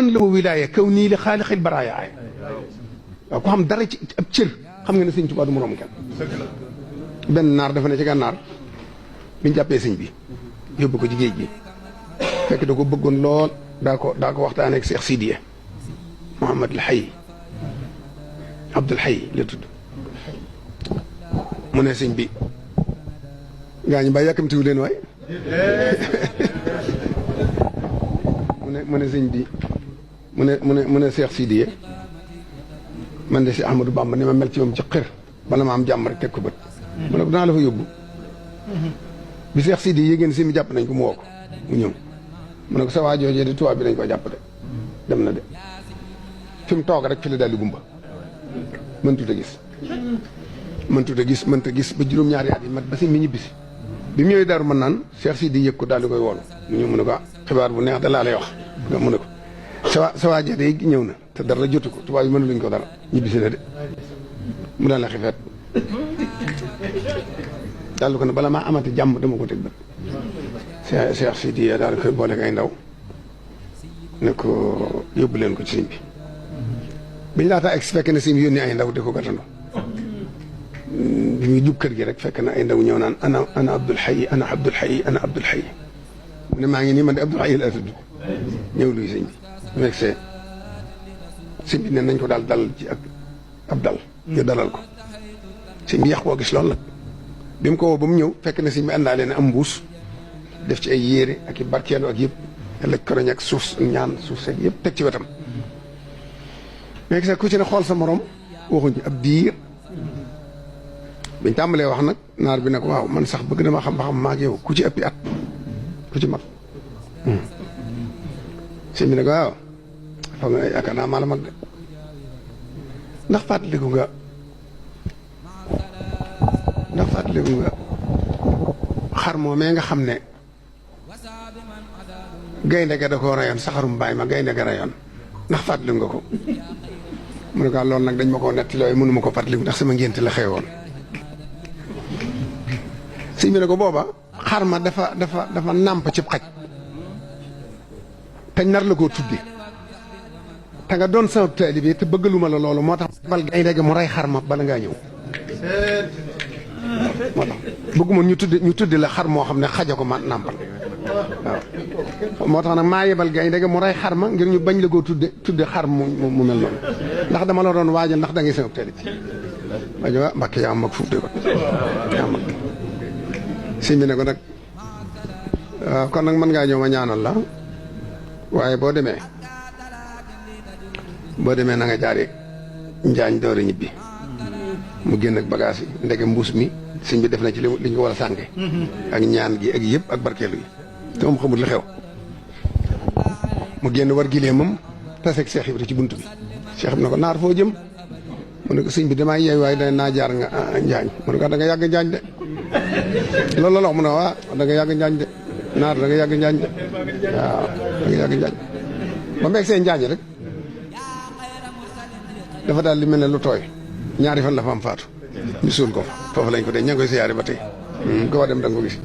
man la ma wilaaya kaw nii li xaalixil baraaya ay waaw ko xam dara ci ab cër xam nga ne sëñ Tuubaa du moroom kenn benn naar dafa ne ci gànnaar biñ jàppee sëñ bi yóbbu ko ci géej gi fekk da ko bëggoon lool daa ko waxtaanee ak Cheikh Sidiya Mouhamad al Hayy Abdul Hayy la tudd mu ne sëñ bi gaa ñi ba yàkkamtiwu leen waay mu ne sëñ bi mu ne Cheikh Sidiya man de si Ahmadou Bamba ni ma mel ci moom ci xër bala ma am jàmm rek teg ko bët mu ne ko dinaa la fa yóbbu bi Cheikh Sidiya yéegéen si mi jàpp nañ ko mu woo ko mu ñëw mu ne ko sa waa joojee di tubaab bi dañ ko jàpp de dem na de fi mu toog rek fi la daal di gumba mëntut a gis ba juróom-ñaari at yi mat ba si mi ñibbisi bi mu ñëwee Daaru Manaan Cheikh Sidiya yëg ko daal di koy woolu mu ñëw mu ne ko xibaar bu neex da laa lay wax mu ne ko sa waa joojee day ñëw na te dara jotu ko tubaab yi mënuluñ ko dara ñibbisi na de mu daal la xifeet daal ko ne bala maa amati jàmm dama ko teg bët Cheikh Sidiya daal koy boole ak ay ndaw ne ko yóbbu leen ko ci sëñ bi biñ laataa egg si fekk na sëñ bi yónni ay ndaw di ko gàttandoo bi muy jub kër gi rek fekk na ay ndaw ñëw naan ana Abdul Hayy ana Abdul Hayy ana Abdul Hayy mu ne maa ngi nii man de Abdul Hayy laa tudd ñëw luy sëñ bi mu egg see sëñ bi ne nañ ko daal dal ci ak ab dal ñu dalal ko sëñ bi yàq koo gis lool nag bi mu ko woo ba mu ñëw fekk na sëñ bi àndaale ne am mbuus def ci ay yére ak i barkeelu ak yëpp laj koroñ ak suuf ñaan suuf seeg yëpp teg ci wetam mais gis ku ci ne xool sa morom waxuñ ci ab diir biñ tàmbalee wax nag naar bi nag waaw man sax bëgg dama xam ba xam maa ak yow ku ci ëppi at ku ci mag sëñ bi nag waaw foog nga yaakaar naa maa la mag de ndax fàttaliku nga xar moomee nga xam ne gaynde ga da koo rayoon saxarum mbaay ma gaynde ga rayoon ndax fàttaliku nga ko mu ne ko loolu nag dañ ma koo netti looy mënu ma ko fàttaliku ndax sama ngénte la xewoon sëñ bi ne ko booba xar ma dafa nàmp cib xaj te nar la koo tudde te nga doon sama taalibe te bëggaluma la loolu moo tax bal gaynde ga mu rey xar ma bala ngaa ñëw moo tax bëgguma ñu tudde la xar moo xam ne xaja ko ma nàmpal waaw moo tax nag maa yebal gaynde ga mu rey xar ma ngir ñu bañ la koo tudde xar mu mel noonu ndax dama la doon waajal ndax da ngay sama taalibe waaye waa Mbàkke yaa mag fuuf de ko yaa mag sëñ bi ne ko nag waaw kon nag mën ngaa ñëw ma ñaanal la waaye boo demee na nga jaaree njaañ doore ñibbi mu génn ak bagage yi ndege mbuus mi sëñ bi def na ci li ñu ko war a sànke ak ñaan gi ak yëpp ak barkeelu yi te moom xamul li xew mu génn war gileemam taseeg Cheikh Ibra ci bunt bi Cheikh bi ne ko naar foo jëm mu ne ko sëñ bi damaa yeey waaye da naa jaar nga njaañ mu ne ko da nga yàgg njaañ de loolu la wax mu ne waa da nga yàgg njaañ de naar da nga yàgg njaañ de waaw da nga yàgg njaañ ba mu egg see njaañ rek dafa daal li mel ne lu tooy ñaari fan la fa am faatu ñu suul ko fa foofu lañ ko dee ña ngi koy siyaare ba tey ko wa dem da nga ko gis